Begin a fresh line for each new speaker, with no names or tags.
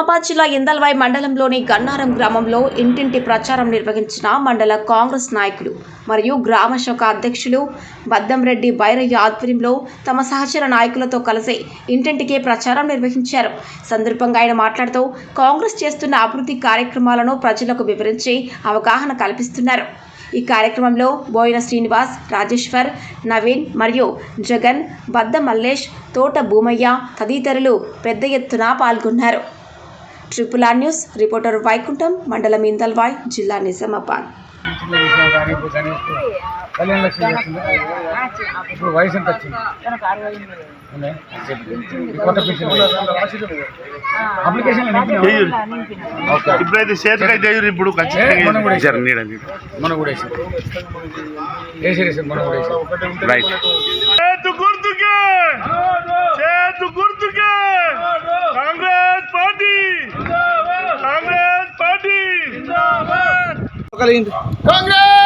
నిజామాబాద్ జిల్లా ఇందల్వాయి మండలంలోని గన్నారం గ్రామంలో ఇంటింటి ప్రచారం నిర్వహించిన మండల కాంగ్రెస్ నాయకులు మరియు గ్రామ శాఖ అధ్యక్షులు బద్దంరెడ్డి బైరయ్య ఆధ్వర్యంలో తమ సహచర నాయకులతో కలిసి ఇంటింటికి ప్రచారం నిర్వహించారు. సందర్భంగా ఆయన మాట్లాడుతూ కాంగ్రెస్ చేస్తున్న అభివృద్ధి కార్యక్రమాలను ప్రజలకు వివరించి అవగాహన కల్పిస్తున్నారు. ఈ కార్యక్రమంలో బోయిన శ్రీనివాస్, రాజేశ్వర్, నవీన్ మరియు జగన్, బద్ద మల్లేష్, తోట భూమయ్య తదితరులు పెద్ద ఎత్తున పాల్గొన్నారు. Triple R news reporter Vaikuntham, మండలం ఇందల్వాయి, జిల్లా నిజామాబాద్.
వయసు ఎంత వచ్చింది?
ఇప్పుడైతే చేతికి అయితే ఇప్పుడు
మనం కూడా వేసారు మనం కూడా వేసారు.
రైట్. చేతు గుర్తుకే కాంగ్రెస్ పార్టీ
కాంగ్రెస్